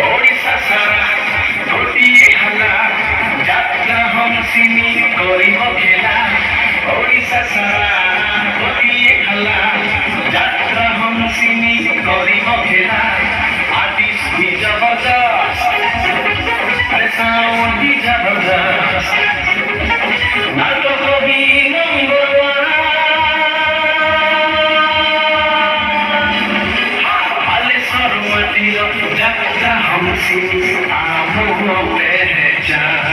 ओडिशा सारा गोटिए हला जात्रा हमसिनी करिब खेला ओडिशा सारा गोटिए हला जात्रा हमसिनी करिब खेला आर्टिस्ट भी जबरदस्त अरे साउंड भी जबरदस्त नाटक भी नंबर वन बालेश्वर माटीर जात्रा हमसिनी आम पहचान